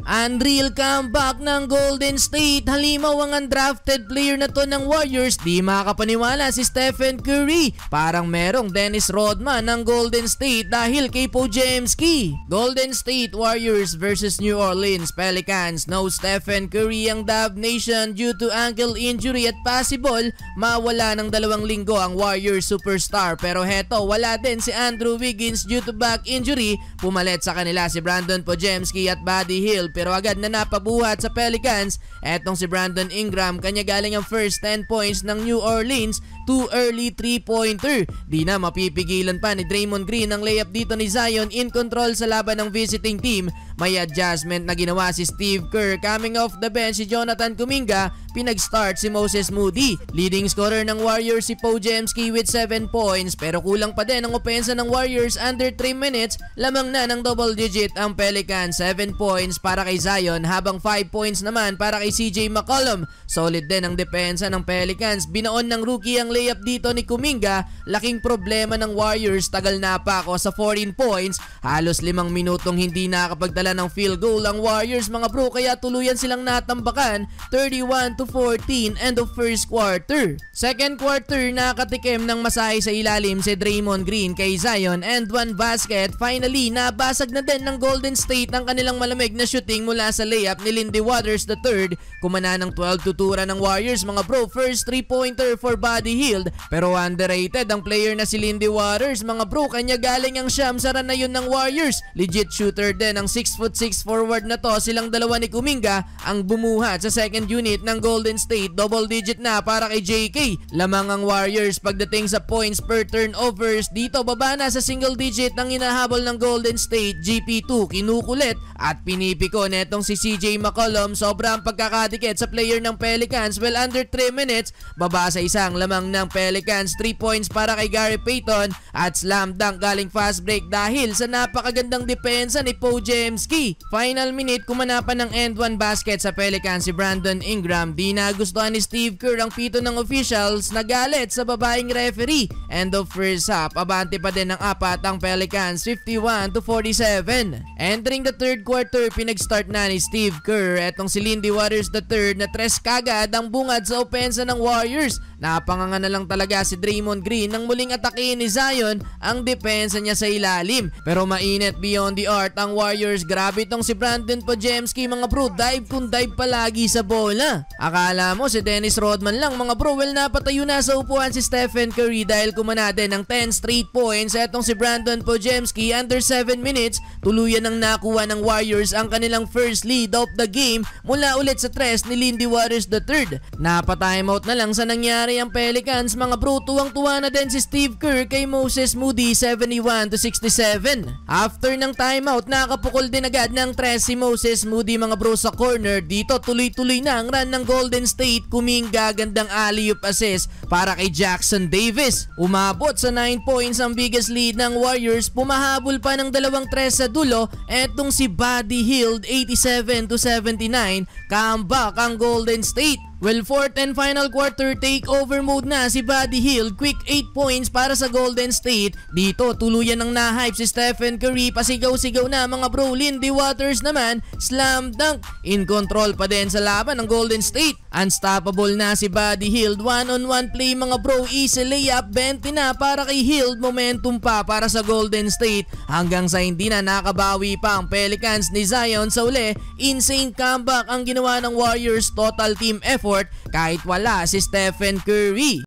Unreal comeback ng Golden State. Halimaw ang undrafted player na to ng Warriors. Di makapaniwala si Stephen Curry. Parang merong Dennis Rodman ng Golden State dahil kay Podziemski. Golden State Warriors versus New Orleans Pelicans. No Stephen Curry ang Dub Nation due to ankle injury at possible mawala ng 2 linggo ang Warriors superstar. Pero heto, wala din si Andrew Wiggins due to back injury. Pumalit sa kanila si Brandon Podziemski at Buddy Hield. Pero agad na napabuhat sa Pelicans etong si Brandon Ingram. Kanya galing ang first 10 points ng New Orleans. Too early 3-pointer. Di na mapipigilan pa ni Draymond Green ang layup dito ni Zion. In control sa laban ng visiting team. May adjustment na ginawa si Steve Kerr. Coming off the bench si Jonathan Kuminga. Pinag-start si Moses Moody. Leading scorer ng Warriors si Podziemski with 7 points. Pero kulang pa din ang opensa ng Warriors. Under 3 minutes lamang na ng double digit ang Pelicans. 7 points para kay Zion habang 5 points naman para kay CJ McCollum. Solid din ang depensa ng Pelicans. Binaon ng rookie ang layup dito ni Kuminga. Laking problema ng Warriors. Tagal na pa ako sa 14 points. Halos 5 minutong hindi nakapagdala ng field goal ang Warriors mga bro, kaya tuluyan silang natambakan. 31-14 end of first quarter. Second quarter nakatikim ng masahe sa ilalim si Draymond Green kay Zion and one basket. Finally nabasag na din ng Golden State ang kanilang malamig na shooting mula sa layup ni Lindy Waters III. Kumana ng 12 tutura ng Warriors mga bro. First 3-pointer for Buddy Hield. Pero underrated ang player na si Lindy Waters mga bro. Kanya galing ang siyam sa run na yun ng Warriors. Legit shooter din ang 6'6" forward na to. Silang dalawa ni Kuminga ang bumuhat sa second unit ng Golden State. Double digit na para kay JK. Lamang ang Warriors pagdating sa points per turnovers. Dito baba na sa single digit ang hinahabol ng Golden State. GP2 kinukulit at pinipiko netong si CJ McCollum. Sobrang pagkakadikit sa player ng Pelicans. Well under 3 minutes baba sa isang lamang ng Pelicans. 3 points para kay Gary Payton at slam dunk galing fast break dahil sa napakagandang depensa ni Podziemski. Final minute kumana pa ng end one basket sa Pelicans si Brandon Ingram. Di nagustuhan ni Steve Kerr ang pito ng officials. Nagalit sa babaeng referee. End of first half. Abante pa din ng 4 ang Pelicans 51-47. Entering the third quarter pinag-start na ni Steve Kerr. Etong si Lindy Waters III na tres kagad ang bungad sa opensa ng Warriors. Napanganga na lang talaga si Draymond Green nang muling atakin ni Zion ang depensa niya sa ilalim. Pero mainit beyond the art ang Warriors. Grabe itong si Brandon Podziemski mga bro. Dive kung dive palagi sa bola. Akala mo si Dennis Rodman lang mga bro. Well napatayo na sa upuan si Stephen Curry dahil kumana din ng 10 straight points. Etong si Brandon Podziemski under 7 minutes tuluyan ang nakuha ng Warriors ang kanilang first lead of the game mula ulit sa tres ni Lindy Waters III. Napa-timeout na lang sa nangyari ang Pelicans mga bro. Tuwang-tuwa na din si Steve Kerr kay Moses Moody 71-67. After ng timeout nakapukol din agad ng tres si Moses Moody mga bro sa corner. Dito tuloy-tuloy na ang run ng Golden State. Kuminga gandang alley-oop assist para kay Jackson Davis. Umabot sa 9 points ang biggest lead ng Warriors. Pumahabol pa ng 2 tres sa dulo. Etong si Buddy Hield 87-79. Comeback ang Golden State. Well, fourth and final quarter takeover mode na si Buddy Hield. Quick 8 points para sa Golden State. Dito tuluyan ng na-hype si Stephen Curry. Pasigaw-sigaw na mga bro. Lindy Waters naman slam dunk. In control pa din sa laban ng Golden State. Unstoppable na si Buddy Hield. One-on-one play mga bro. Easy layup. 20 na para kay Hield. Momentum pa para sa Golden State. Hanggang sa hindi na nakabawi pa ang Pelicans ni Zion sa uli. Insane comeback ang ginawa ng Warriors. Total team effort kahit wala si Stephen Curry.